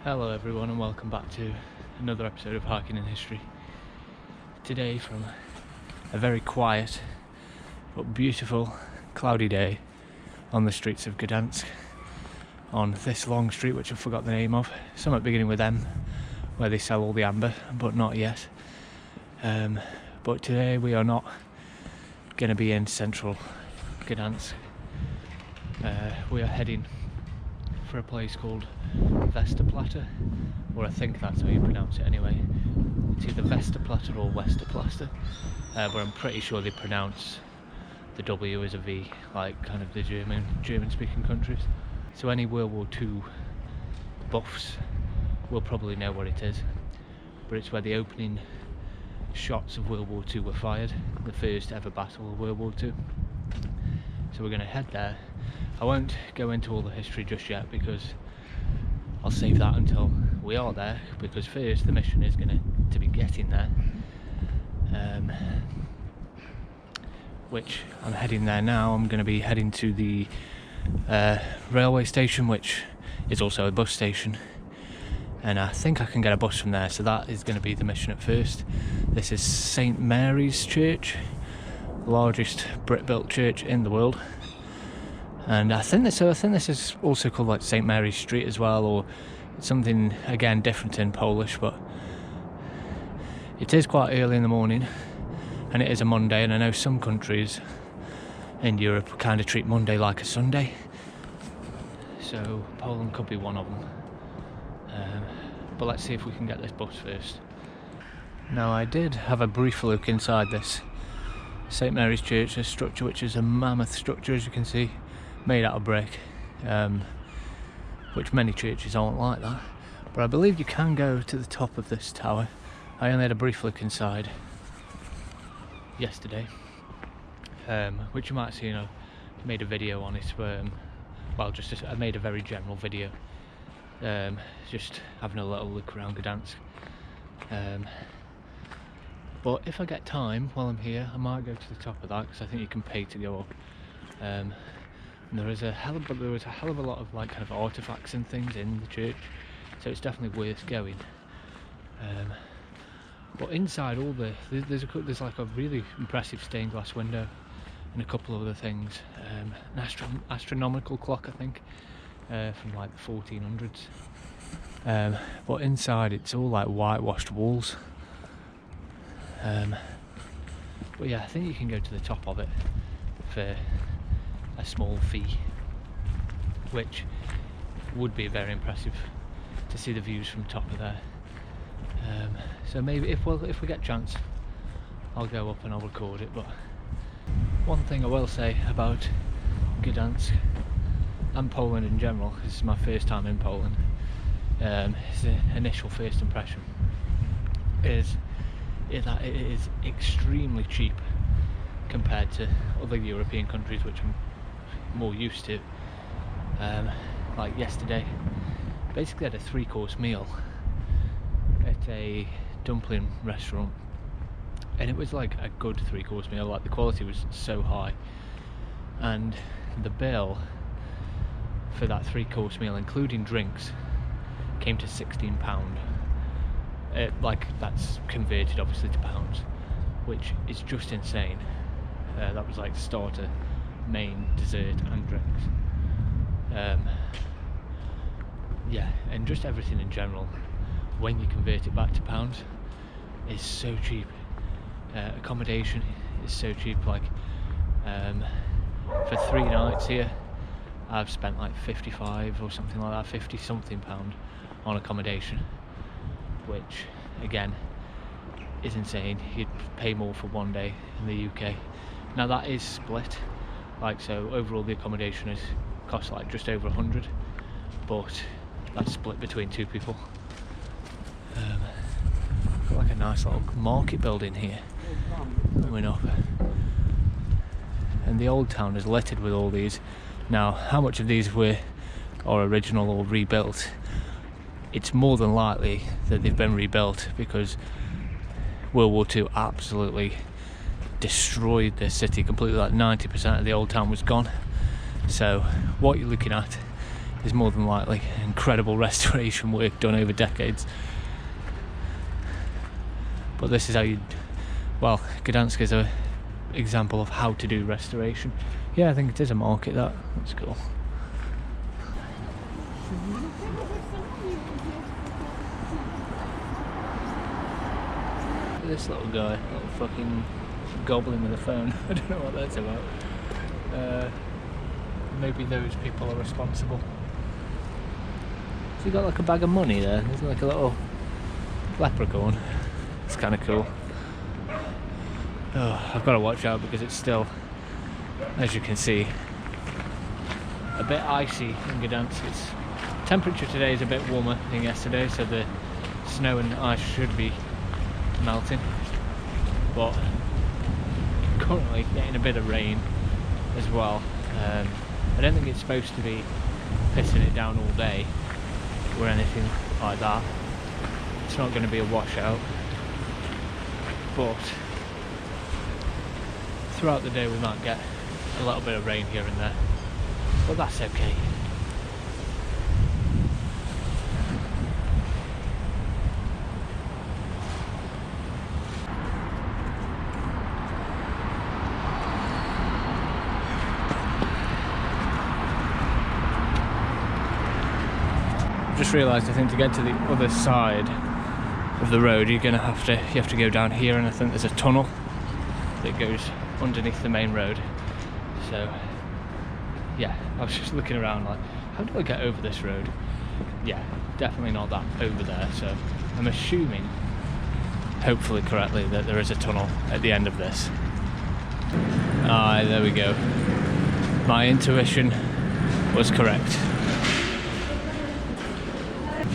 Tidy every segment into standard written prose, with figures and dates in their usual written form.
Hello everyone and welcome back to another episode of Hiking in History. Today from a very quiet but beautiful cloudy day on the streets of Gdansk, on this long street which I forgot the name of, somewhat beginning with M, where they sell all the amber, but not yet. But today we are not going to be in central Gdansk. We are heading for a place called Westerplatte, or I think that's how you pronounce it anyway. It's either Westerplatte or Westerplatte, but I'm pretty sure they pronounce the W as a V, like kind of the German speaking countries. So any World War II buffs will probably know what it is, but it's where the opening shots of World War II were fired, the first ever battle of World War II. So we're going to head there. I won't go into all the history just yet because I'll save that until we are there, because first the mission is going to be getting there, which I'm heading there now. I'm going to be heading to the railway station, which is also a bus station, and I think I can get a bus from there, so that is going to be the mission at first. This is St Mary's Church, the largest Brit-built church in the world. And I think this is also called like St Mary's Street as well, or something again different in Polish, but it is quite early in the morning and it is a Monday, and I know some countries in Europe kind of treat Monday like a Sunday, so Poland could be one of them. But let's see if we can get this bus first. Now, I did have a brief look inside this St Mary's Church, a structure which is a mammoth structure, as you can see, made out of brick, which many churches aren't like that, but I believe you can go to the top of this tower. I only had a brief look inside yesterday, which you might see, I made a video on it, I made a very general video, just having a little look around Gdansk. But if I get time while I'm here, I might go to the top of that, because I think you can pay to go up. And there was a hell of a lot of like kind of artifacts and things in the church, so it's definitely worth going. But inside there's like a really impressive stained glass window and a couple of other things. An astronomical clock, I think, from like the 1400s. But inside it's all like whitewashed walls. But yeah, I think you can go to the top of it for a small fee, which would be very impressive to see the views from top of there. So maybe if we get a chance, I'll go up and I'll record it. But one thing I will say about Gdansk and Poland in general, this is my first time in Poland, it's the initial first impression is that it is extremely cheap compared to other European countries which I'm more used to. Like yesterday, basically had a 3-course meal at a dumpling restaurant, and it was like a good 3-course meal. Like the quality was so high, and the bill for that 3-course meal, including drinks, came to £16. Like that's converted obviously to pounds, which is just insane. That was like starter, main, dessert and drinks. Yeah, and just everything in general, when you convert it back to pounds, is so cheap. Accommodation is so cheap. Like for 3 nights here, I've spent like 55 or something like that, 50 something pound on accommodation, which again is insane. You'd pay more for one day in the UK. Now that is split, like, so overall the accommodation costs like just over 100, but that's split between 2 people. Got like a nice little market building here coming up, and the old town is littered with all these. Now, how much of these are original or rebuilt? It's more than likely that they've been rebuilt, because World War II absolutely destroyed this city completely. Like 90% of the old town was gone. So what you're looking at is more than likely incredible restoration work done over decades. But this is how you, well, Gdansk is an example of how to do restoration. Yeah, I think it is a market, that's cool. This little guy, little fucking goblin with a phone. I don't know what that's about. Maybe those people are responsible. So you got like a bag of money there. There's like a little leprechaun. It's kind of cool. Oh, I've got to watch out because it's still, as you can see, a bit icy in Gdansk. Its temperature today is a bit warmer than yesterday, so the snow and ice should be melting, but currently getting a bit of rain as well. I don't think it's supposed to be pissing it down all day or anything like that. It's not going to be a washout, but throughout the day we might get a little bit of rain here and there, but that's okay. Just realised, I think to get to the other side of the road you have to go down here, and I think there's a tunnel that goes underneath the main road. So yeah, I was just looking around like, how do I get over this road? Yeah, definitely not that over there, so I'm assuming, hopefully correctly, that there is a tunnel at the end of this. Ah, there we go. My intuition was correct.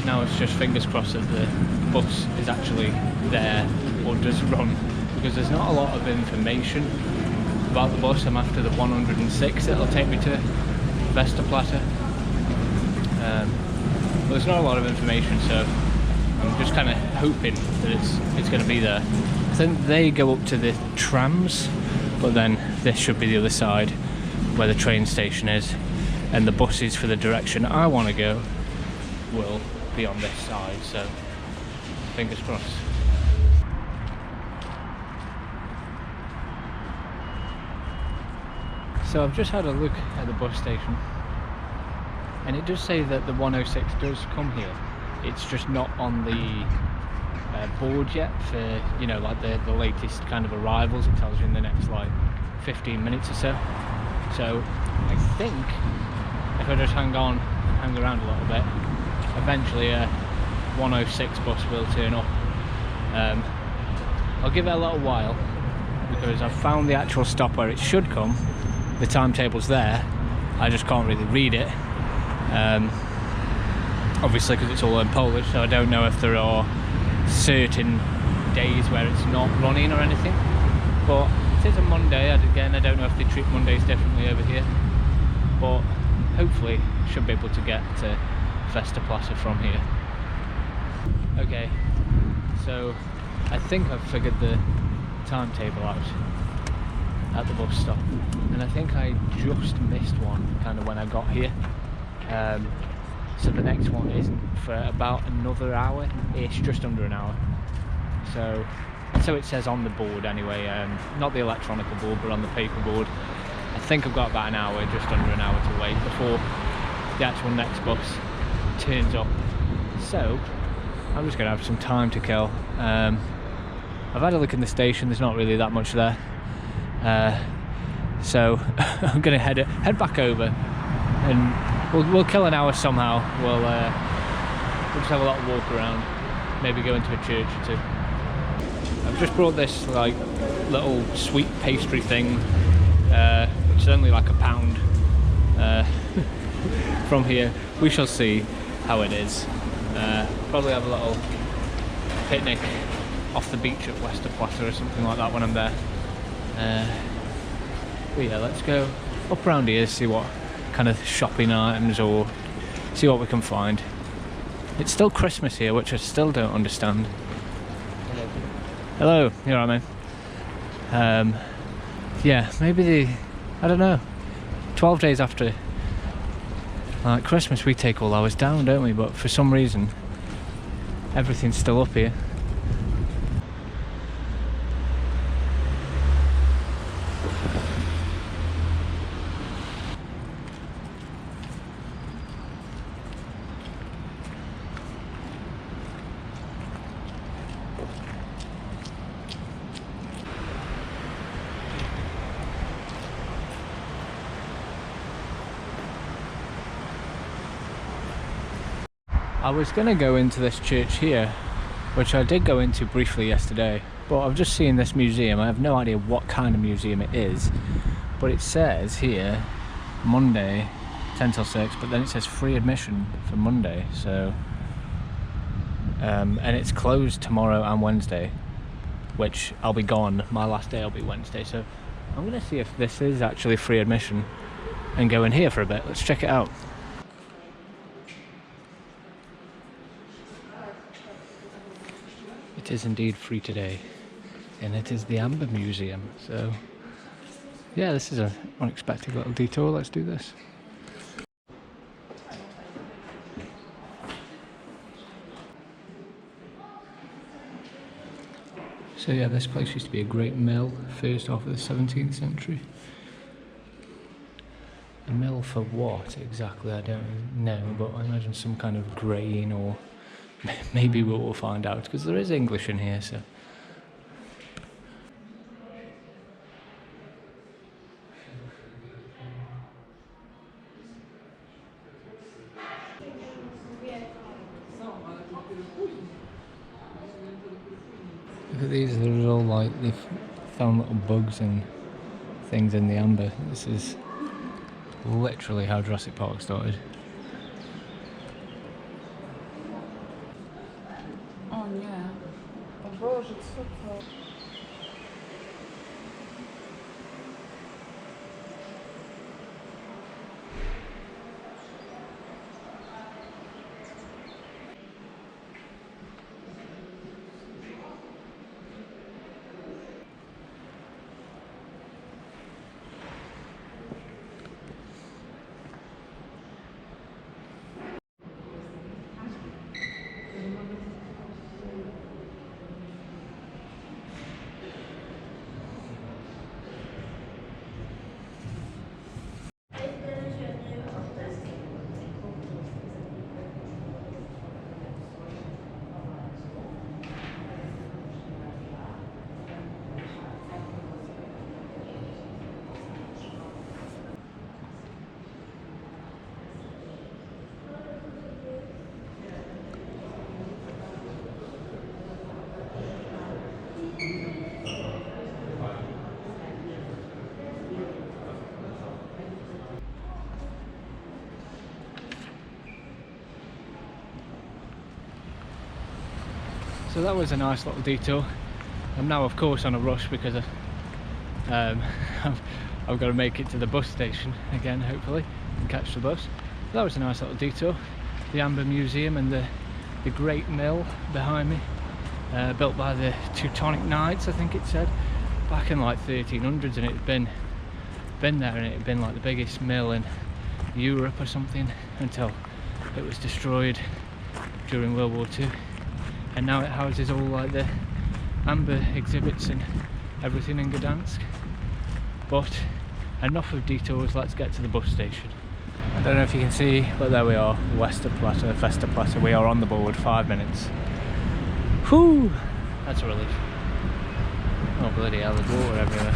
Now it's just fingers crossed that the bus is actually there or does run, because there's not a lot of information about the bus. I'm after the 106 that'll take me to Westerplatte. But there's not a lot of information, so I'm just kind of hoping that it's going to be there. I think they go up to the trams, but then this should be the other side where the train station is, and the buses for the direction I want to go will be on this side, so fingers crossed. So I've just had a look at the bus station, and it does say that the 106 does come here. It's just not on the board yet for, you know, like the latest kind of arrivals. It tells you in the next like 15 minutes or so. So I think if I just hang on and hang around a little bit, eventually a 106 bus will turn up. I'll give it a little while because I've found the actual stop where it should come. The timetable's there, I just can't really read it, obviously because it's all in Polish, so I don't know if there are certain days where it's not running or anything. But it is a Monday, again I don't know if they treat Mondays differently over here, but hopefully should be able to get to Westerplatte from here. Okay, so I think I've figured the timetable out at the bus stop, and I think I just missed one kind of when I got here. So the next one isn't for about another hour-ish, just under an hour. So it says on the board anyway, not the electronic board but on the paper board. I think I've got about an hour, just under an hour to wait before the actual next bus turns up. So I'm just going to have some time to kill. I've had a look in the station, there's not really that much there. So I'm going to head back over, and we'll kill an hour somehow. We'll just have a little walk around, maybe go into a church or two. I've just brought this like little sweet pastry thing, which is only like £1 from here. We shall see how it is. Probably have a little picnic off the beach at Westerplatte or something like that when I'm there. But yeah, let's go up around here, see what kind of shopping items, or see what we can find. It's still Christmas here, which I still don't understand. Hello, you're right, man. Yeah, maybe I don't know, 12 days after Like Christmas, we take all ours down, don't we? But for some reason, everything's still up here. I was going to go into this church here, which I did go into briefly yesterday, but I've just seen this museum. I have no idea what kind of museum it is, but it says here Monday 10 till 6, but then it says free admission for Monday, so and it's closed tomorrow and Wednesday, which I'll be gone. My last day will be Wednesday, so I'm going to see if this is actually free admission and go in here for a bit. Let's check it out. It is indeed free today, and it is the Amber Museum, so yeah, this is an unexpected little detour. Let's do this. So yeah, this place used to be a great mill, first half of the 17th century. A mill for what exactly, I don't know, but I imagine some kind of grain, or maybe we'll find out, because there is English in here, so. Look at these, they're all like, they've found little bugs and things in the amber. This is literally how Jurassic Park started. O nie. O Boże, co to? So that was a nice little detour. I'm now of course on a rush because I've got to make it to the bus station again, hopefully, and catch the bus. So that was a nice little detour. The Amber Museum and the Great Mill behind me, built by the Teutonic Knights, I think it said, back in like 1300s, and it had been there, and it had been like the biggest mill in Europe or something until it was destroyed during World War II. And now it houses all like the amber exhibits and everything in Gdansk. But enough of detours, let's get to the bus station. I don't know if you can see, but there we are, Westerplatte. We are on the board, 5 minutes. Whew! That's a relief. Oh bloody hell, there's water everywhere.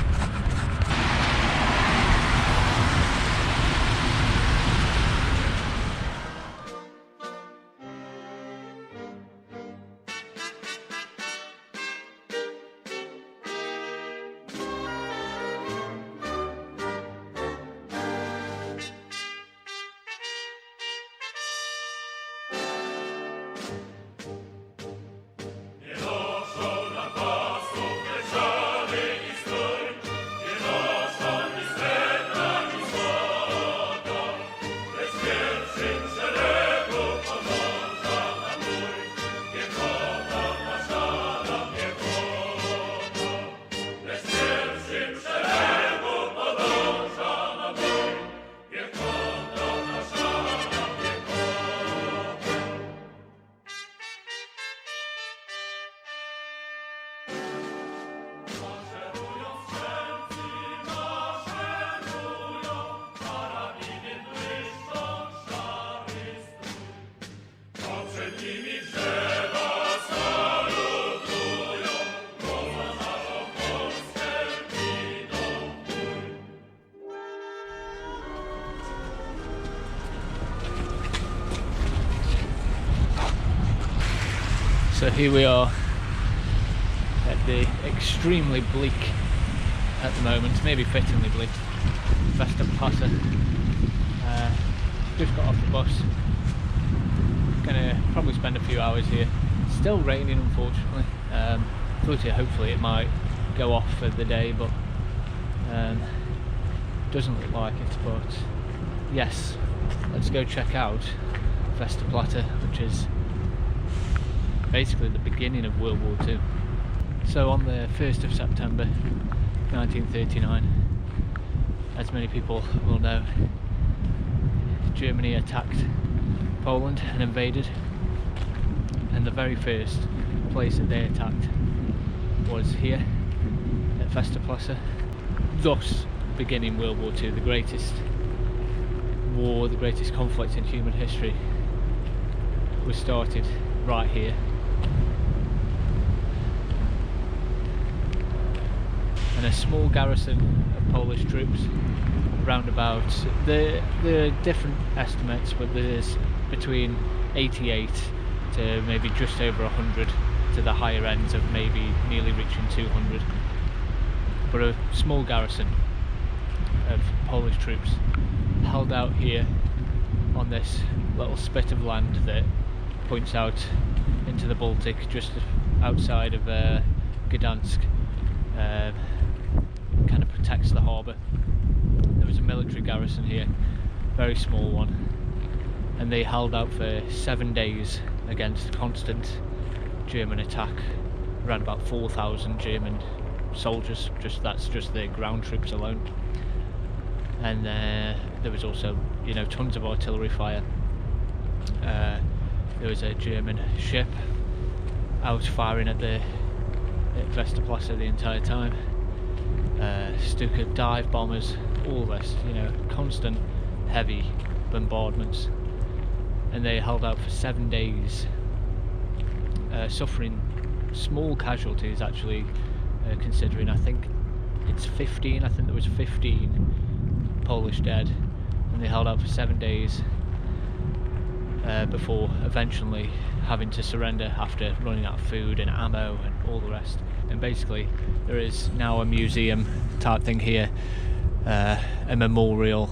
So here we are at the extremely bleak, at the moment, maybe fittingly bleak, Westerplatte. Just got off the bus. Gonna probably spend a few hours here. Still raining, unfortunately. Hopefully it might go off for the day, but doesn't look like it. But yes, let's go check out Westerplatte, which is basically the beginning of World War II. So on the 1st of September 1939, as many people will know, Germany attacked Poland and invaded, and the very first place that they attacked was here at Westerplatte, thus beginning World War II, the greatest war, the greatest conflict in human history was started right here. And a small garrison of Polish troops, around about, there are different estimates, but there's between 88 to maybe just over 100, to the higher ends of maybe nearly reaching 200. But a small garrison of Polish troops held out here on this little spit of land that points out into the Baltic, just outside of Gdansk. Kind of protects the harbour. There was a military garrison here, very small one, and they held out for 7 days against constant German attack. Around about 4,000 German soldiers, that's just the ground troops alone. And there was also, tons of artillery fire. There was a German ship out firing at Westerplatte the entire time. Stuka dive bombers, all this, constant heavy bombardments. And they held out for 7 days, suffering small casualties actually, considering I think there was 15 Polish dead, and they held out for 7 days before eventually having to surrender after running out of food and ammo and all the rest. And basically there is now a museum type thing here, a memorial,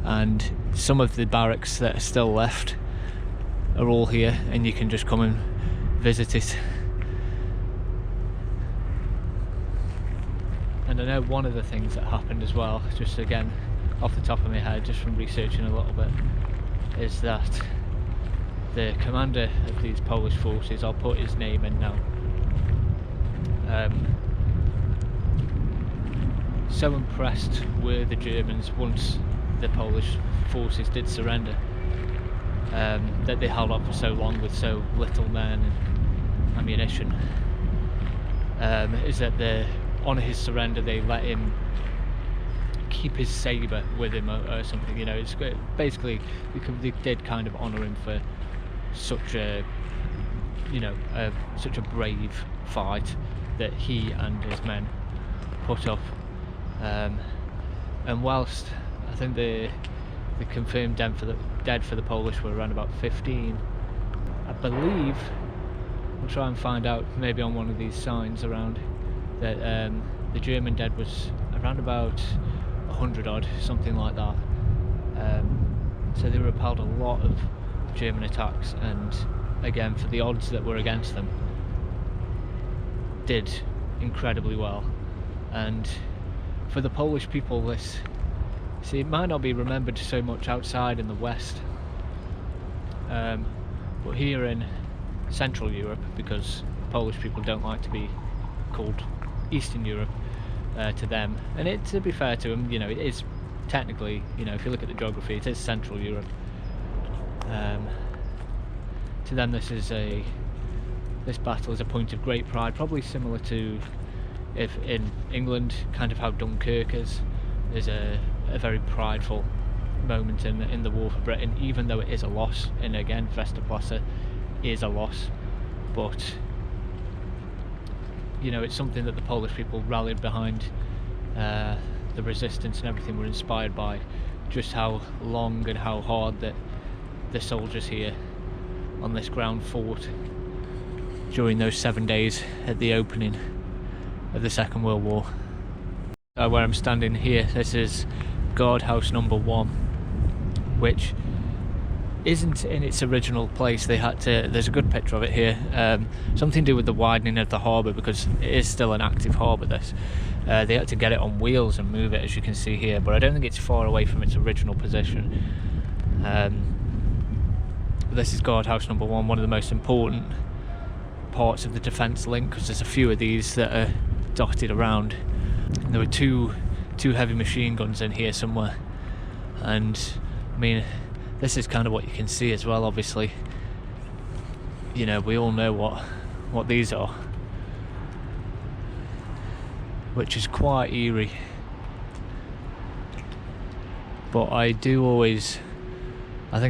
and some of the barracks that are still left are all here, and you can just come and visit it. And I know one of the things that happened as well, just again off the top of my head, just from researching a little bit, is that the commander of these Polish forces, I'll put his name in now, so impressed were the Germans once the Polish forces did surrender, that they held up for so long with so little men and ammunition, is that on his surrender they let him keep his sabre with him or something. It's basically they did kind of honour him for such a brave fight that he and his men put up. And whilst I think the confirmed dead for the Polish were around about 15, I believe, we'll try and find out maybe on one of these signs around, that the German dead was around about 100 odd, something like that. So they repelled a lot of German attacks, and again, for the odds that were against them, did incredibly well. And for the Polish people, it might not be remembered so much outside in the West, but here in Central Europe, because Polish people don't like to be called Eastern Europe to them, and to be fair to them, it is technically, if you look at the geography, it is Central Europe. To them, this battle is a point of great pride, probably similar to if in England, kind of how Dunkirk is a very prideful moment in the war for Britain, even though it is a loss. And again, Westerplatte is a loss, but it's something that the Polish people rallied behind. The resistance and everything were inspired by just how long and how hard that the soldiers here on this ground fought. during those 7 days at the opening of the Second World War. Where I'm standing here, this is guardhouse number 1, which isn't in its original place. They had to, there's a good picture of it here, something to do with the widening of the harbour, because it is still an active harbour, this. They had to get it on wheels and move it, as you can see here, but I don't think it's far away from its original position. This is guardhouse number 1, one of the most important parts of the defence link, because there's a few of these that are dotted around. And there were two heavy machine guns in here somewhere, and I mean, this is kind of what you can see as well. Obviously, you know, we all know what these are, which is quite eerie. But I think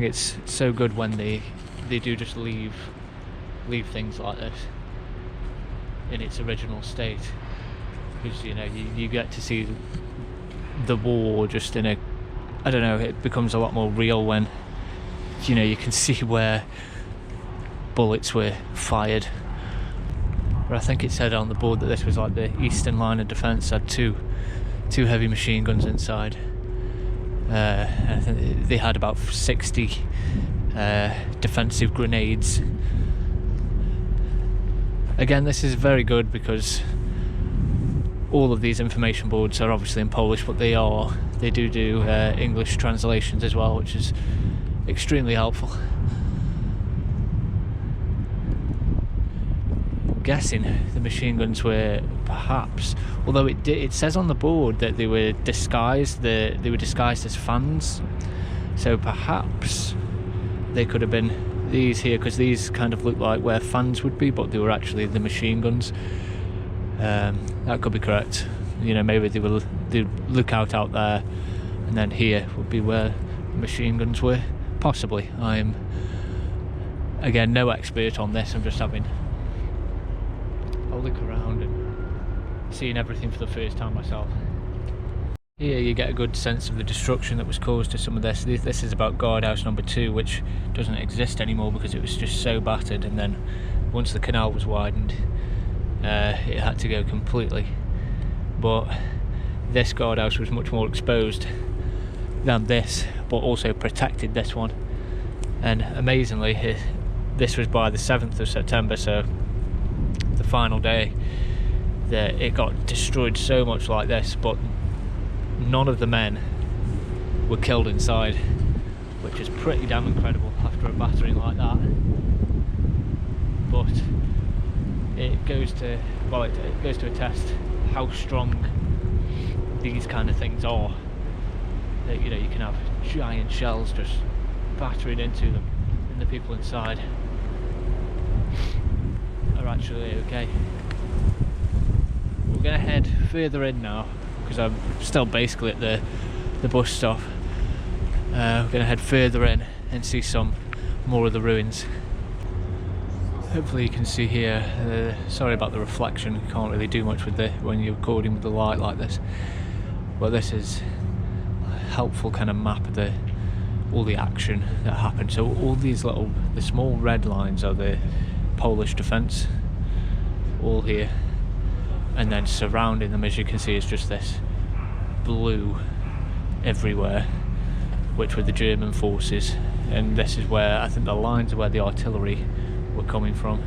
it's so good when they do just leave things like this in its original state, because you know you get to see the war just in a, I don't know, it becomes a lot more real when, you know, you can see where bullets were fired. But I think it said on the board that this was like the eastern line of defence, had two heavy machine guns inside. I think they had about 60 defensive grenades. Again, this is very good because all of these information boards are obviously in Polish, but they do English translations as well, which is extremely helpful. I'm guessing the machine guns were perhaps, although it says on the board that they were disguised as fans, so perhaps they could have been these here, because these kind of look like where fans would be, but they were actually the machine guns. That could be correct. You know, maybe they'd look out there, and then here would be where the machine guns were. Possibly. I'm, again, no expert on this. I'm just having a look around and seeing everything for the first time myself. Here you get a good sense of the destruction that was caused to some of this. This is about guardhouse number 2, which doesn't exist anymore because it was just so battered, and then once the canal was widened, it had to go completely. But this guardhouse was much more exposed than this, but also protected this one. And amazingly, this was by the 7th of September, so the final day, that it got destroyed so much like this, but none of the men were killed inside, which is pretty damn incredible after a battering like that. But it goes to attest how strong these kind of things are. That, you know, you can have giant shells just battering into them, and the people inside are actually okay. We're gonna head further in now, because I'm still basically at the bus stop. We're gonna head further in and see some more of the ruins. Hopefully you can see here, sorry about the reflection, you can't really do much with when you're recording with the light like this, but this is a helpful kind of map of all the action that happened. So all these the small red lines are the Polish defence, all here, and then surrounding them, as you can see, is just this blue everywhere, which were the German forces, and this is where I think the lines are where the artillery were coming from.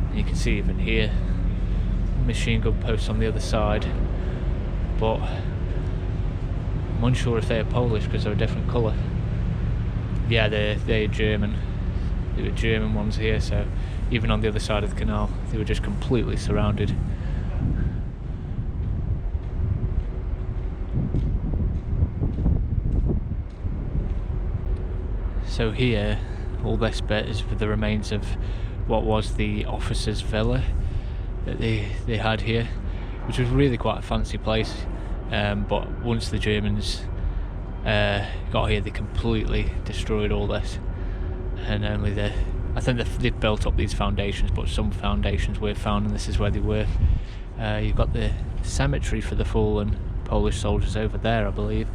And you can see even here machine gun posts on the other side, but I'm unsure if they're Polish because they're a different colour. Yeah, they're German. They were German ones here, so even on the other side of the canal they were just completely surrounded. So here, all this bit is the remains of what was the officers' villa that they had here, which was really quite a fancy place, but once the Germans got here, they completely destroyed all this, and only I think they've built up these foundations, but some foundations were found, and this is where they were. You've got the cemetery for the fallen Polish soldiers over there, I believe,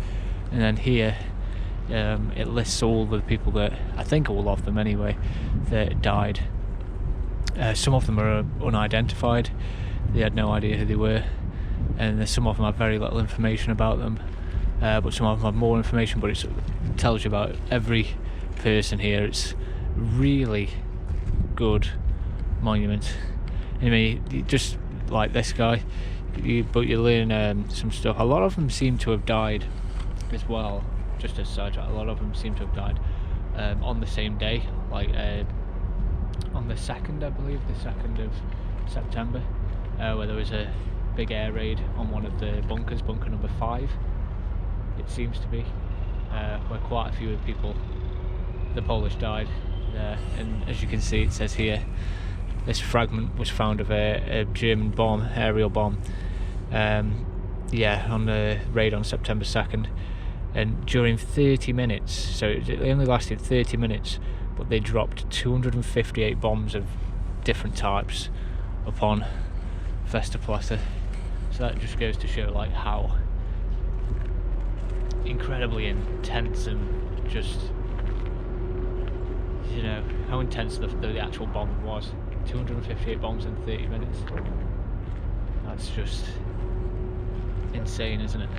and then here It lists all the people that, I think all of them anyway, that died. Some of them are unidentified. They had no idea who they were, and some of them have very little information about them, but some of them have more information, but it tells you about every person here. It's really good monument. I mean, just like this guy, but you learn some stuff. A lot of them seem to have died as well, just as such. A lot of them seem to have died on the same day, like on the 2nd, I believe, the 2nd of September, where there was a big air raid on one of the bunkers, bunker number 5, it seems to be, where quite a few of the people, the Polish, died. And as you can see, it says here, this fragment was found of a German bomb, aerial bomb, on the raid on September 2nd. And during 30 minutes, so it only lasted 30 minutes, but they dropped 258 bombs of different types upon Westerplatte. So that just goes to show like how incredibly intense and just, you know, how intense the actual bombing was. 258 bombs in 30 minutes. That's just insane, isn't it?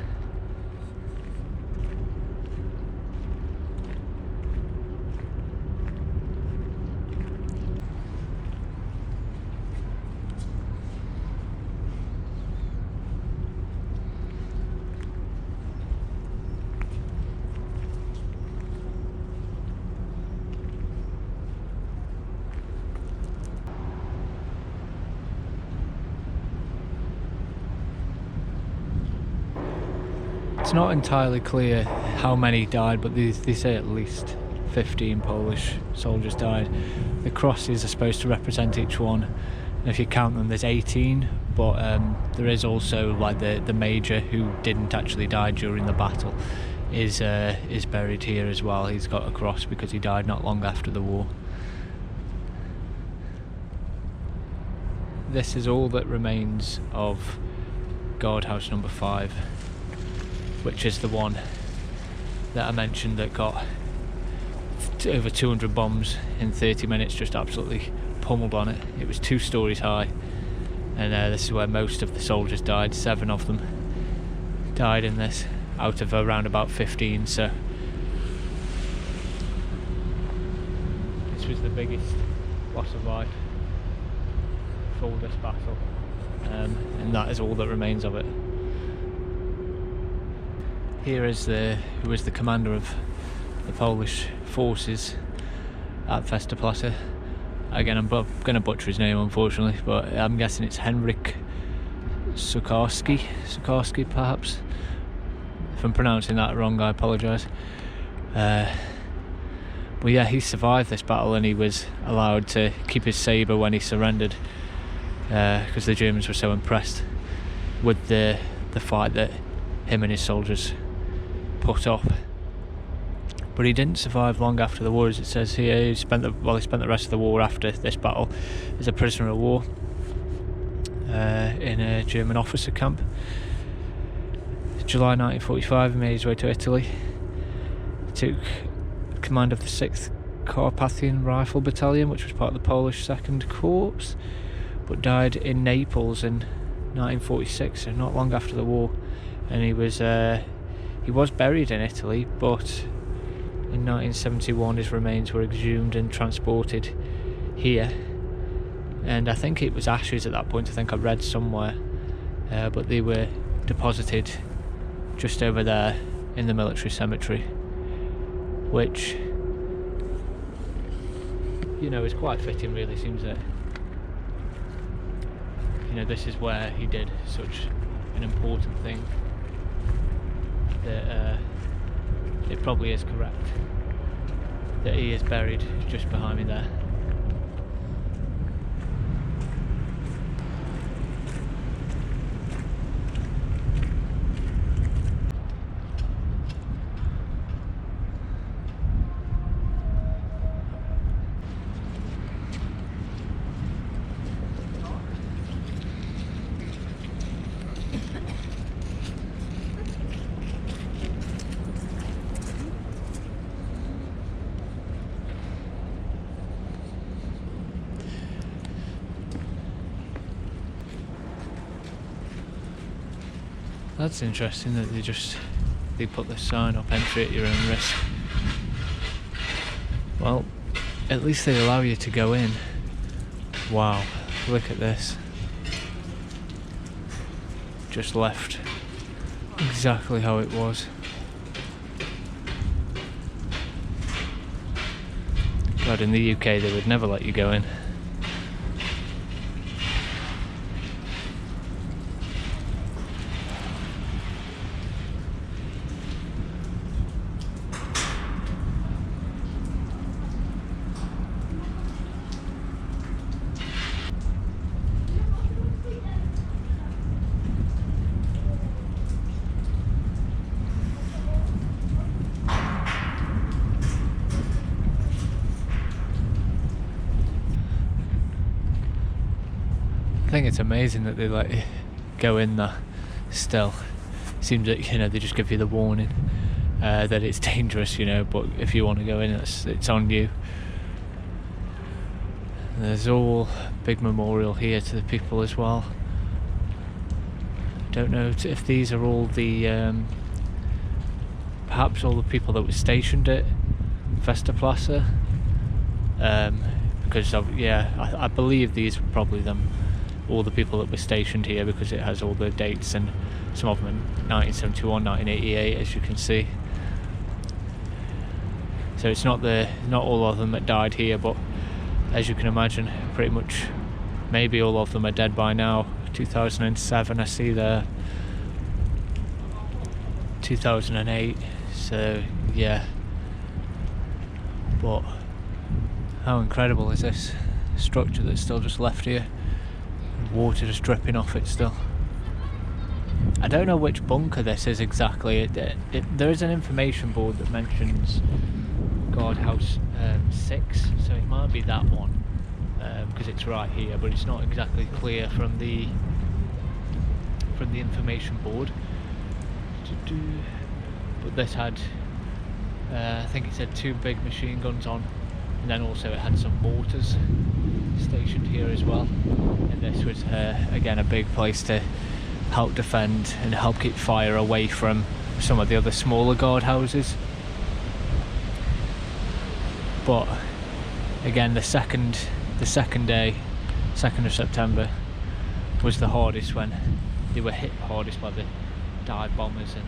It's not entirely clear how many died, but they say at least 15 Polish soldiers died. The crosses are supposed to represent each one, and if you count them there's 18, but there is also like the major who didn't actually die during the battle is buried here as well. He's got a cross because he died not long after the war. This is all that remains of guardhouse number 5, which is the one that I mentioned that got over 200 bombs in 30 minutes, just absolutely pummeled on it. It was 2 stories high, and this is where most of the soldiers died. 7 of them died in this, out of around about 15, so this was the biggest loss of life for this battle, and that is all that remains of it. Here is who was the commander of the Polish forces at Westerplatte. Again, I'm going to butcher his name unfortunately, but I'm guessing it's Henryk Sukarski perhaps. If I'm pronouncing that wrong, I apologise. But yeah, he survived this battle, and he was allowed to keep his sabre when he surrendered, because the Germans were so impressed with the fight that him and his soldiers put up. But he didn't survive long after the war, as it says here. He spent the rest of the war after this battle as a prisoner of war in a German officer camp. July 1945, he made his way to Italy. He took command of the 6th Carpathian Rifle Battalion, which was part of the Polish 2nd Corps, but died in Naples in 1946, so not long after the war. And he was buried in Italy, but in 1971 his remains were exhumed and transported here, and I think it was ashes at that point. I think I read somewhere, but they were deposited just over there in the military cemetery, which, you know, is quite fitting really, seems it. You know, this is where he did such an important thing that it probably is correct that he is buried just behind me there. That's interesting that they put the sign up, entry at your own risk. Well, at least they allow you to go in. Wow, look at this. Just left exactly how it was. God, in the UK they would never let you go in. I think it's amazing that they let you go in there still. Seems that, you know, they just give you the warning that it's dangerous, you know, but if you want to go in, it's on you. There's all big memorial here to the people as well. Don't know if these are all the perhaps all the people that were stationed at Westerplatte, because I believe these were probably them, all the people that were stationed here, because it has all the dates, and some of them in 1971, 1988, as you can see. So it's not all of them that died here, but as you can imagine, pretty much maybe all of them are dead by now. 2007 I see there, 2008, so yeah. But how incredible is this structure that's still just left here? Water just dripping off it still. I don't know which bunker this is exactly. There is an information board that mentions guardhouse 6, so it might be that one, because it's right here, but it's not exactly clear from the information board. But this had I think it said 2 big machine guns on, and then also it had some mortars stationed here as well. And this was again a big place to help defend and help keep fire away from some of the other smaller guardhouses. But again, the second day, 2nd of September, was the hardest, when they were hit hardest by the dive bombers and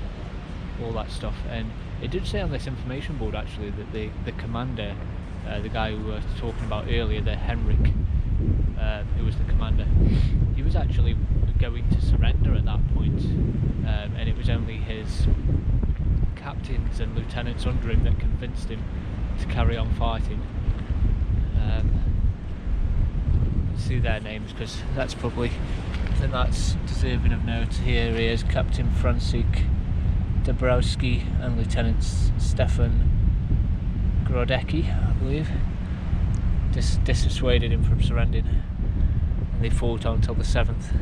all that stuff. And it did say on this information board actually that the commander, the guy who we were talking about earlier, the Henrik, who was the commander, he was actually going to surrender at that point, and it was only his captains and lieutenants under him that convinced him to carry on fighting. See their names, because that's probably, I think that's deserving of note. Here he is, Captain Francik Dabrowski and Lieutenant Stefan Grodecki, I believe. Dissuaded him from surrendering, and they fought on until the 7th.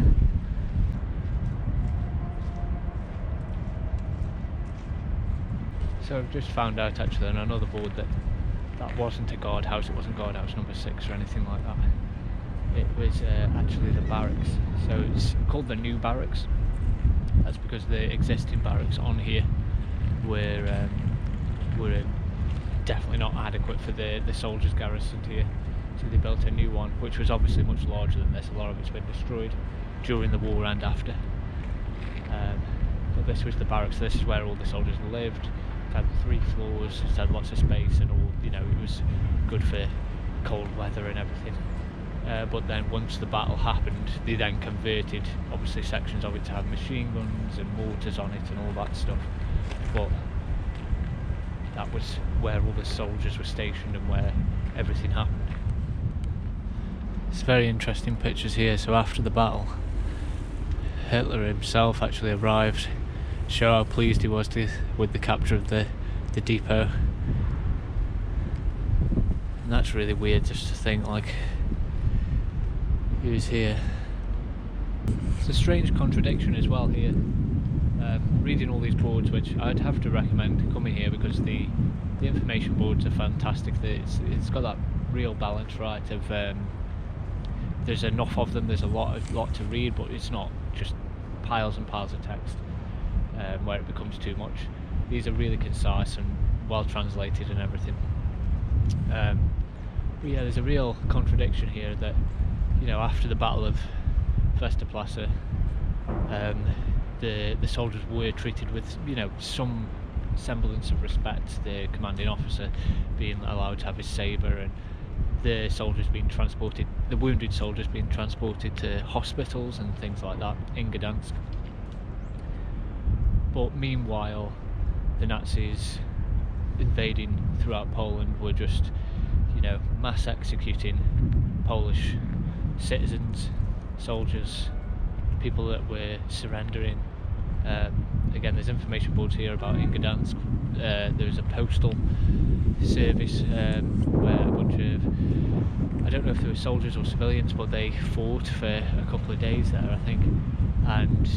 So I've just found out actually on another board that wasn't a guardhouse. It wasn't guardhouse number 6 or anything like that. It was actually the barracks. So it's called the new barracks. That's because the existing barracks on here were definitely not adequate for the soldiers garrisoned here. So they built a new one, which was obviously much larger than this. A lot of it's been destroyed during the war and after. But this was the barracks. So this is where all the soldiers lived. It had 3 floors. It had lots of space, and all, you know, it was good for cold weather and everything. But then once the battle happened, they then converted obviously sections of it to have machine guns and mortars on it and all that stuff. But that was where all the soldiers were stationed and where everything happened. It's very interesting pictures here. So after the battle, Hitler himself actually arrived, show how pleased he was with the capture of the depot. And that's really weird just to think, like, he was here. It's a strange contradiction as well here. Reading all these boards, which I'd have to recommend coming here, because the information boards are fantastic. It's got that real balance, right, of there's enough of them, there's a lot to read, but it's not just piles and piles of text. where it becomes too much. These are really concise and well translated and everything. But yeah, there's a real contradiction here that, you know, after the Battle of Westerplatte, the soldiers were treated with, you know, some semblance of respect. The commanding officer being allowed to have his sabre, and the soldiers being transported, the wounded soldiers being transported to hospitals and things like that in Gdansk. But meanwhile, the Nazis invading throughout Poland were just, you know, mass executing Polish citizens, soldiers, people that were surrendering. Again, there's information boards here about in Gdansk. There's a postal service where a bunch of, I don't know if they were soldiers or civilians, but they fought for a couple of days there, I think, and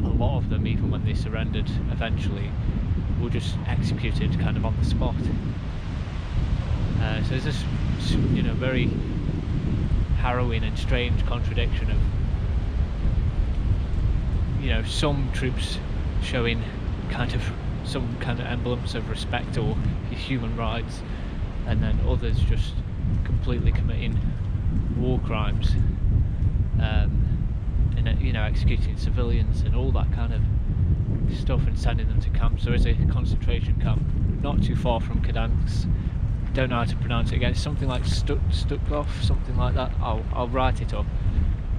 a lot of them, even when they surrendered eventually, were just executed kind of on the spot. So there's this, you know, very harrowing and strange contradiction of, you know, some troops showing some kind of emblems of respect or human rights, and then others just completely committing war crimes, and, you know, executing civilians and all that kind of stuff, and sending them to camps. There is a concentration camp not too far from Gdansk. Don't know how to pronounce it again. It's something like Stuttgart, something like that. I'll write it up,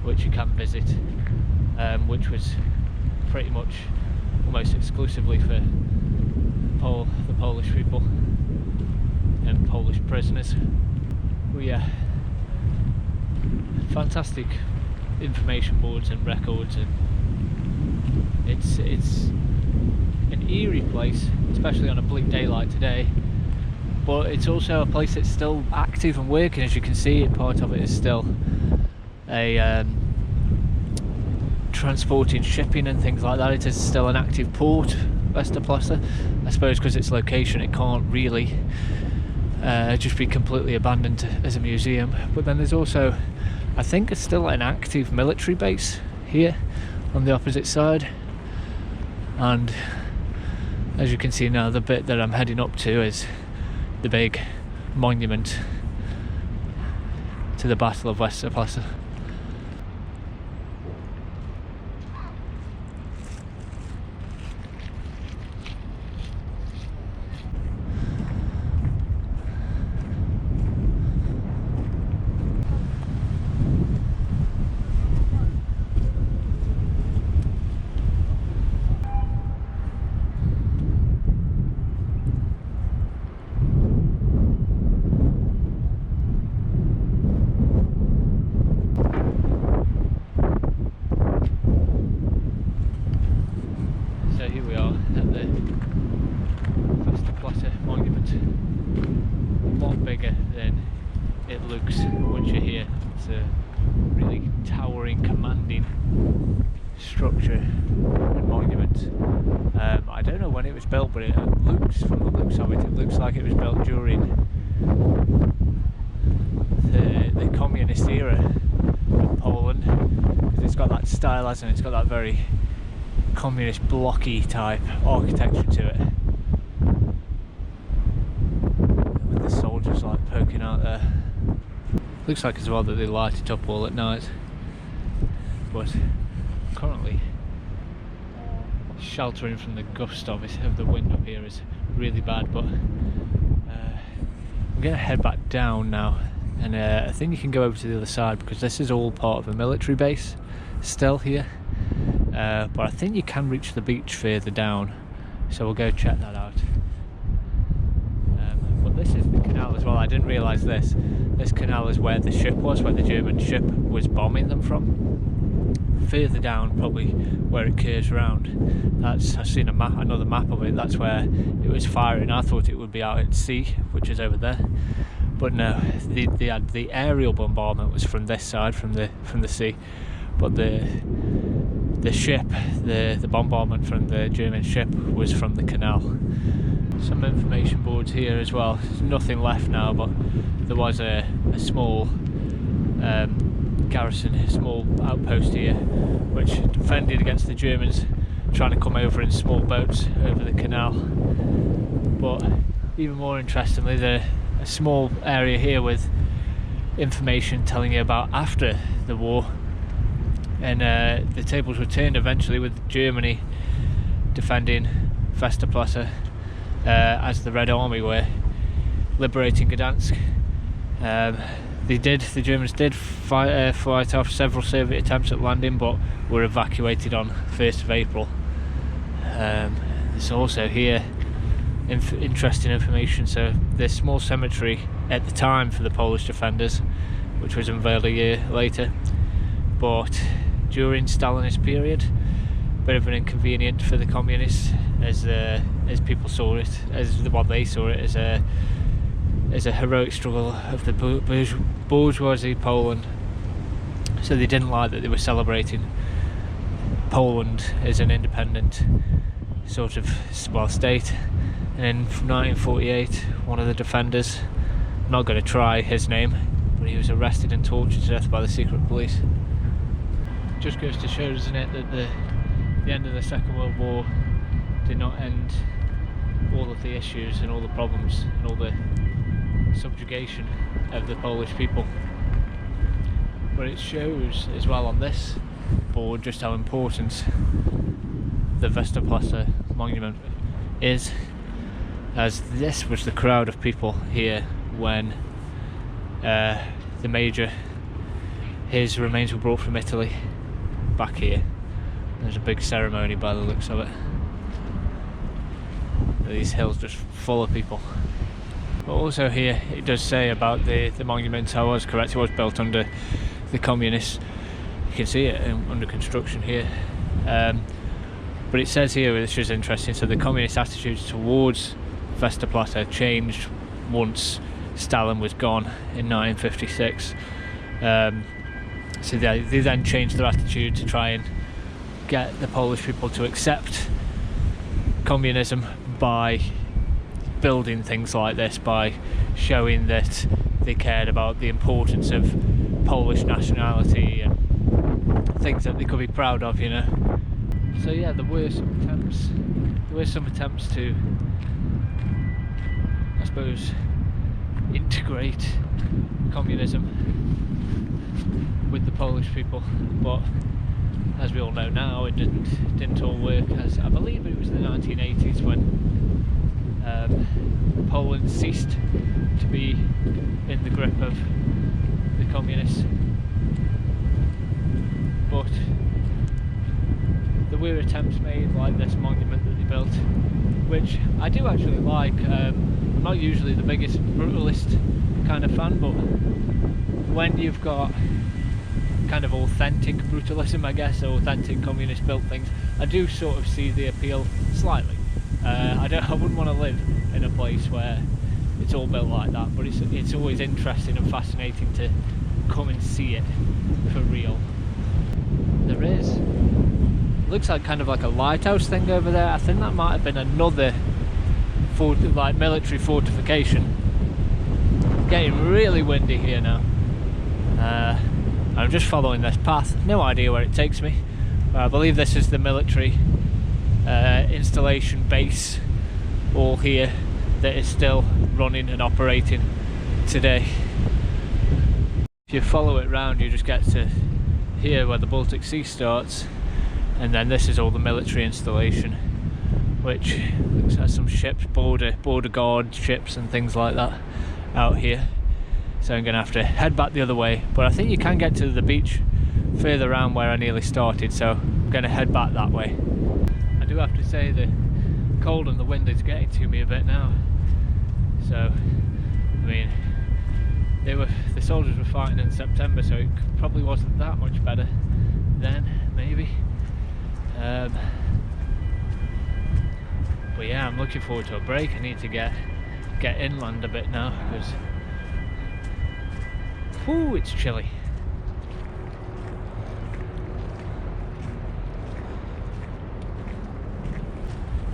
which you can visit, which was pretty much almost exclusively for the Polish people and Polish prisoners. Well, yeah, fantastic information boards and records, and it's an eerie place, especially on a bleak day like today. But it's also a place that's still active and working. As you can see, part of it is still a transporting shipping and things like that. It is still an active port, Westerplatte. I suppose because its location, it can't really just be completely abandoned as a museum. But then there's also, I think, it's still an active military base here on the opposite side. And as you can see now, the bit that I'm heading up to is the big monument to the Battle of Westerplatte. Structure and monument. I don't know when it was built, but it looks, from the looks of it, it looks like it was built during the communist era in Poland, because it's got that style, hasn't it? It's got that very communist blocky type architecture to it, with the soldiers like poking out there. Looks like as well that they light it up all at night, but currently sheltering from the gust of the wind up here is really bad. But I'm going to head back down now, and I think you can go over to the other side, because this is all part of a military base still here, but I think you can reach the beach further down, so we'll go check that out. But this is the canal as well. I didn't realise this canal is where the ship was, where the German ship was bombing them from. Further down, probably where it curves around, that's, I've seen another map of it, that's where it was firing. I thought it would be out at sea, which is over there, but no, the aerial bombardment was from this side, from the sea, but the ship, the bombardment from the German ship was from the canal. Some information boards here as well. There's nothing left now, but there was a small garrison, a small outpost here, which defended against the Germans trying to come over in small boats over the canal. But even more interestingly, there's a small area here with information telling you about after the war, and the tables were turned eventually with Germany defending Westerplatte as the Red Army were liberating Gdansk. The Germans did fight off several Soviet attempts at landing, but were evacuated on 1st of April. There's also here interesting information. So the small cemetery at the time for the Polish defenders, which was unveiled a year later, but during Stalinist period, bit of an inconvenient for the communists, as people saw it, as what they saw it as a heroic struggle of the bourgeoisie Poland. So they didn't like that they were celebrating Poland as an independent sort of state. And in 1948, one of the defenders, I'm not going to try his name, but he was arrested and tortured to death by the secret police. Just goes to show, doesn't it, that the end of the Second World War did not end all of the issues and all the problems and all the subjugation of the Polish people. But it shows as well on this board just how important the Westerplatte monument is, as this was the crowd of people here when the Major, his remains were brought from Italy back here. There's a big ceremony by the looks of it. These hills just full of people. But also here it does say about the monument, I was correct, it was built under the communists. You can see it under construction here. But it says here, which is interesting, so the communist attitudes towards Westerplatte changed once Stalin was gone in 1956. So they then changed their attitude to try and get the Polish people to accept communism by building things like this, by showing that they cared about the importance of Polish nationality and things that they could be proud of, you know. So yeah, there were some attempts to, I suppose, integrate communism with the Polish people, but as we all know now, it didn't all work, as I believe it was in the 1980s when Poland ceased to be in the grip of the communists. But there were attempts made, like this monument that they built, which I do actually like. I'm not usually the biggest brutalist kind of fan, but when you've got kind of authentic brutalism, I guess, or authentic communist built things, I do sort of see the appeal slightly. I wouldn't want to live in a place where it's all built like that, but it's always interesting and fascinating to come and see it for real. There is, looks like kind of like a lighthouse thing over there. I think that might have been another military fortification. Getting really windy here now. I'm just following this path, no idea where it takes me. I believe this is the military installation base all here that is still running and operating today. If you follow it round, you just get to here where the Baltic Sea starts, and then this is all the military installation, which looks like some ships, border guard ships and things like that out here. So I'm going to have to head back the other way, but I think you can get to the beach further around where I nearly started, so I'm going to head back that way. I do have to say the cold and the wind is getting to me a bit now. So, I mean, the soldiers were fighting in September, so it probably wasn't that much better then, maybe. But yeah, I'm looking forward to a break. I need to get inland a bit now, because whoo, it's chilly.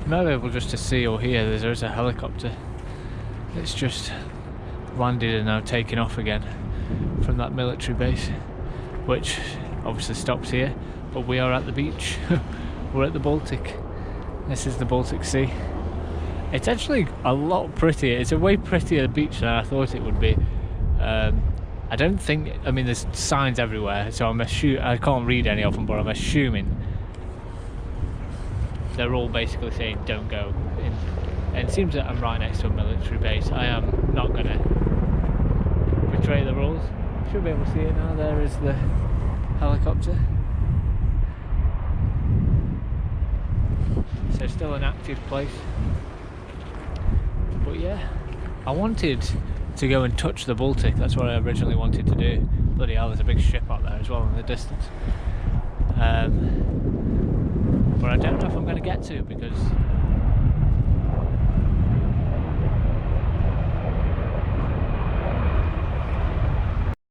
You might be able just to see or hear there's a helicopter that's just landed and now taken off again from that military base, which obviously stops here, but we are at the beach. we're at the Baltic. This is the Baltic Sea. It's actually a lot prettier. It's a way prettier beach than I thought it would be. I don't think, I mean, there's signs everywhere, so I can't read any of them, but I'm assuming they're all basically saying don't go in. And it seems that I'm right next to a military base. I am not going to betray the rules. Should be able to see it now. There is the helicopter. So still an active place. But yeah, I wanted to go and touch the Baltic. That's what I originally wanted to do. Bloody hell, there's a big ship out there as well in the distance. But I don't know if I'm going to get to, because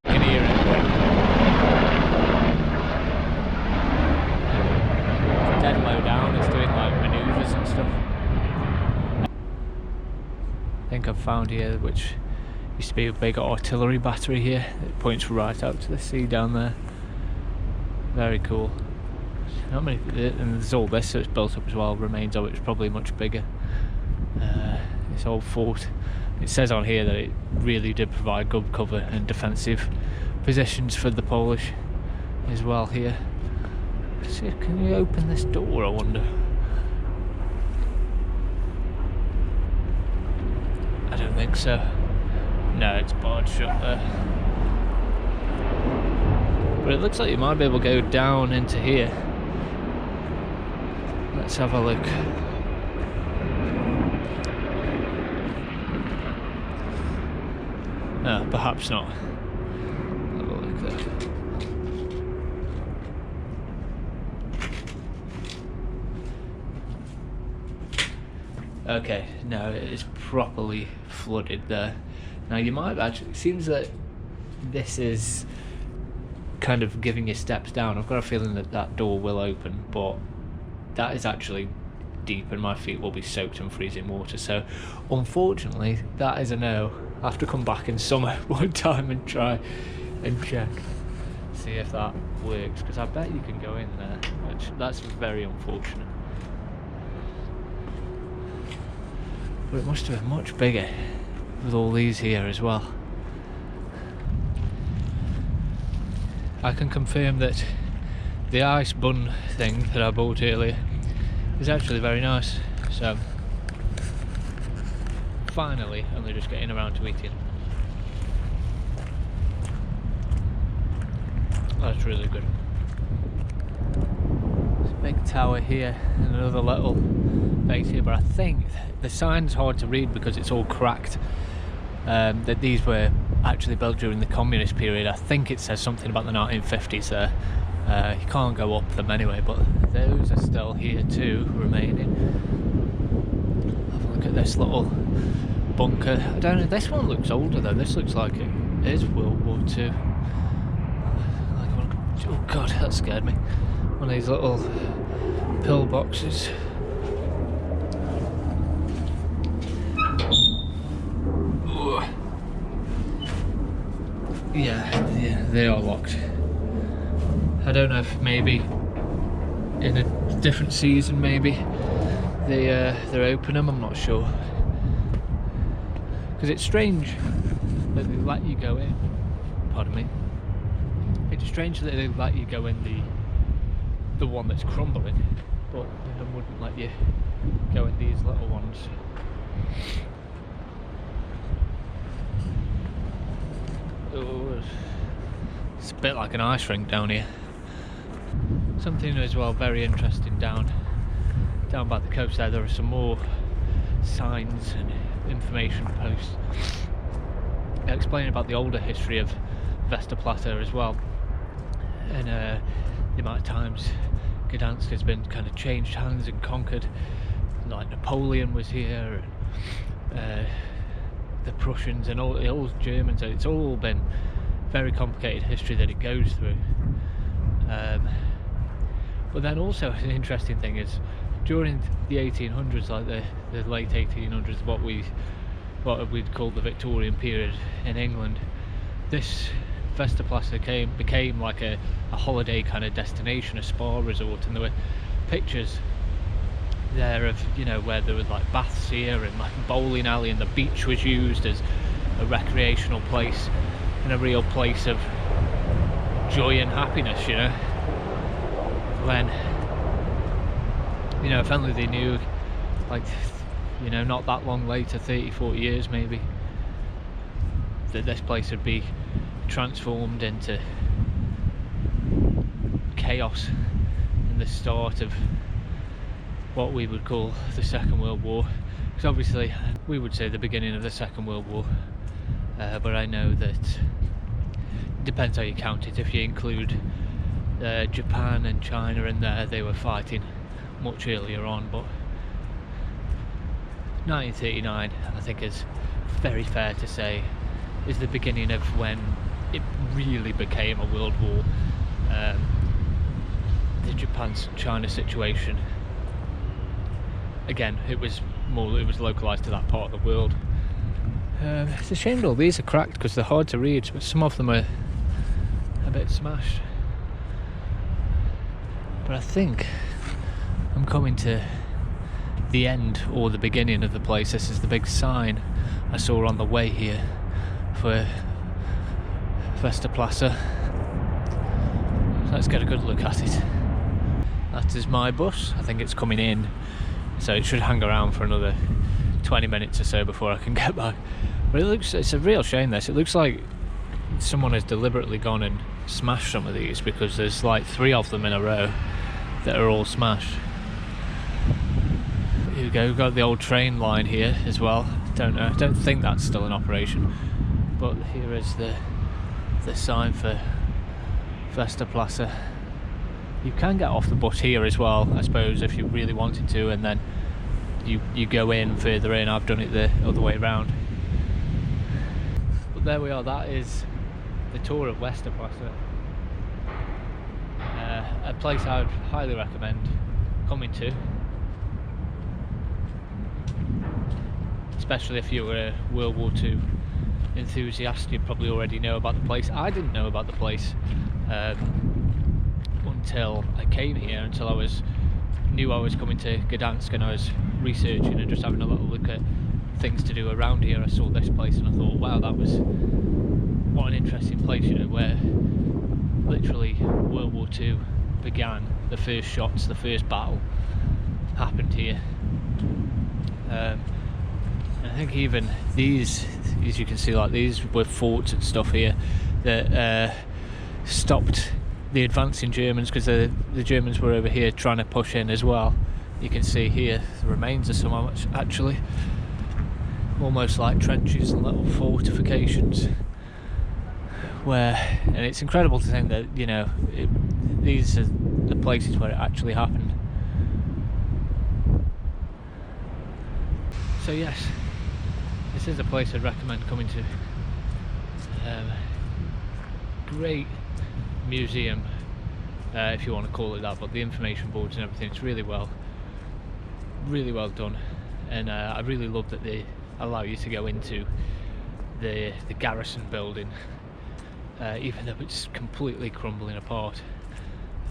you can hear it. It's dead low down. It's doing like manoeuvres and stuff. I think I've found here, which used to be a big artillery battery here. It points right out to the sea down there. Very cool. Not many, and there's all this that's built up as well, remains of it. It's probably much bigger. This old fort. It says on here that it really did provide good cover and defensive positions for the Polish as well here. Let's see, can you open this door, I wonder? I don't think so. No, it's barred shut there. But it looks like you might be able to go down into here. Let's have a look. No, perhaps not. Have a look there. Okay, no, it is properly flooded there. Now you might actually, it seems that this is kind of giving you steps down. I've got a feeling that that door will open, but that is actually deep and my feet will be soaked in freezing water. So unfortunately that is a no. I'll have to come back in summer one time and try and check, see if that works, because I bet you can go in there, which that's very unfortunate. But it must have been much bigger with all these here as well. I can confirm that the ice bun thing that I bought earlier is actually very nice. So finally, only just getting around to eating. That's really good. There's a big tower here and another little base here, but I think the sign's hard to read because it's all cracked. That these were actually built during the communist period. I think it says something about the 1950s there. You can't go up them anyway, but those are still here too, remaining. Have a look at this little bunker. I don't know, this one looks older though. This looks like it is World War II. Oh god, that scared me. One of these little pill boxes. Yeah, they are locked. I don't know if maybe in a different season maybe they open them, I'm not sure. Because it's strange that they let you go in, pardon me. It's strange that they let you go in the one that's crumbling, but they wouldn't let you go in these little ones. Oh, it's a bit like an ice rink down here. Something as well very interesting down by the coast there are some more signs and information posts explaining about the older history of Westerplatte as well, and the amount of times Gdansk has been kind of changed hands and conquered. Like Napoleon was here, and the Prussians and all Germans. It's all been very complicated history that it goes through. But then also an interesting thing is during the 1800s, like the late 1800s, what we'd call the Victorian period in England, this Westerplatte became like a holiday kind of destination, a spa resort, and there were pictures there of, you know, where there was like baths here and like a bowling alley, and the beach was used as a recreational place and a real place of joy and happiness, you know. When, you know, if only they knew, like, you know, not that long later, 30, 40 years maybe, that this place would be transformed into chaos and the start of what we would call the Second World War. Because obviously we would say the beginning of the Second World War, but I know that it depends how you count it. If you include Japan and China in there, they were fighting much earlier on, but 1939 I think is very fair to say is the beginning of when it really became a world war. The Japan-China situation, again, it was localised to that part of the world. It's a shame all these are cracked because they're hard to read, but some of them are a bit smashed. But I think I'm coming to the end or the beginning of the place. This is the big sign I saw on the way here for Westerplatte. So let's get a good look at it. That is my bus. I think it's coming in, so it should hang around for another 20 minutes or so before I can get back. But it's a real shame this. It looks like someone has deliberately gone and smashed some of these, because there's like 3 of them in a row that are all smashed. Here we go, we've got the old train line here as well. I don't think that's still in operation, but here is the sign for Westerplatte. You can get off the bus here as well, I suppose, if you really wanted to, and then you go in further in. I've done it the other way around. But there we are, that is the tour of Westerplatte. A place I would highly recommend coming to, especially if you were a World War II enthusiast. You probably already know about the place. I didn't know about the place until I came here, until I knew I was coming to Gdansk, and I was researching and just having a little look at things to do around here. I saw this place and I thought, wow, what an interesting place, you know, where literally World War II began. The first shots, the first battle happened here. And I think even these, as you can see, like these were forts and stuff here that stopped the advancing Germans, because the Germans were over here trying to push in as well. You can see here the remains of some, actually, almost like trenches and little fortifications. And it's incredible to think that, you know, these are the places where it actually happened. So yes, this is a place I'd recommend coming to. Great museum, if you want to call it that, but the information boards and everything, it's really well done, and I really love that they allow you to go into the garrison building, even though it's completely crumbling apart.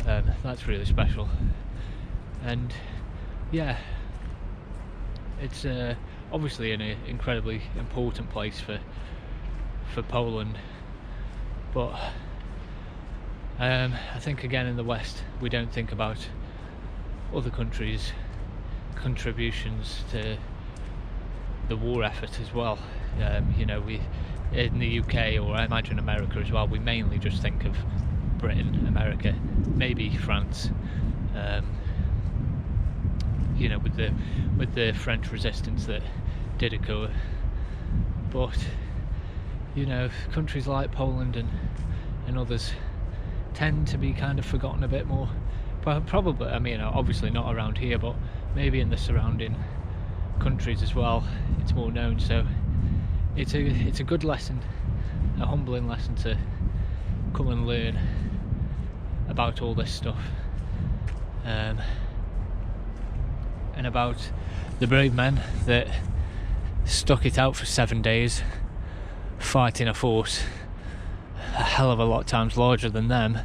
That's really special. And yeah, it's obviously an incredibly important place for Poland, but I think again in the West we don't think about other countries' contributions to the war effort as well. You know, we in the UK, or I imagine America as well, we mainly just think of Britain, America, maybe France. You know, with the French resistance that did occur, but you know, countries like Poland and others tend to be kind of forgotten a bit more. Probably, I mean, obviously not around here, but maybe in the surrounding countries as well, it's more known. So it's a good lesson, a humbling lesson to come and learn about all this stuff, and about the brave men that stuck it out for 7 days fighting a force a hell of a lot of times larger than them,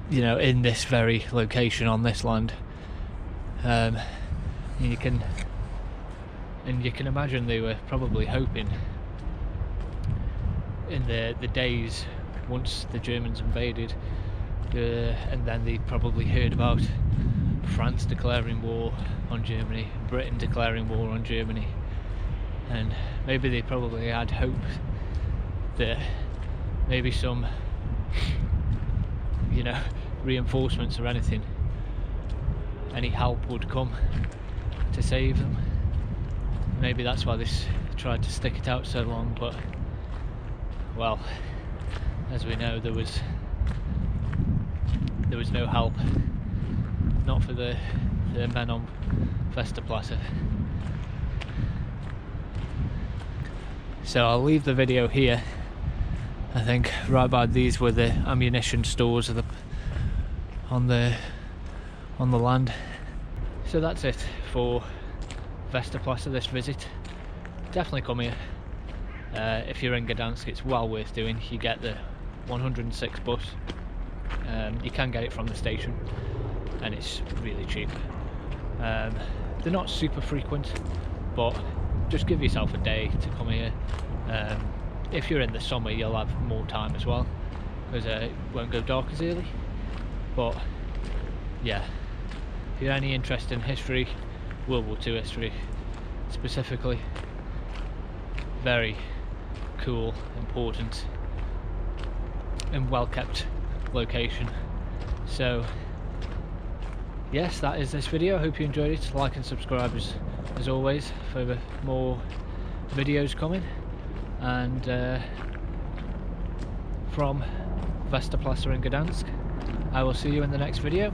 you know, in this very location on this land. And you can imagine they were probably hoping in the days once the Germans invaded, and then they probably heard about France declaring war on Germany, Britain declaring war on Germany, and maybe they probably had hope that maybe some, you know, reinforcements or anything, any help would come to save them. Maybe that's why they tried to stick it out so long, but well, as we know, there was no help, not for the men on Westerplatte. So I'll leave the video here. I think right by these were the ammunition stores on the land. So that's it for Westerplatte, this visit. Definitely come here. If you're in Gdansk, it's well worth doing. You get the 106 bus. You can get it from the station, and it's really cheap. They're not super frequent, but just give yourself a day to come here. If you're in the summer, you'll have more time as well, because it won't go dark as early. But yeah, if you're any interest in history, World War II history specifically, very cool, important and well kept location. So yes, that is this video. I hope you enjoyed it. Like and subscribe as always for more videos coming. And from Westerplatte in Gdansk, I will see you in the next video.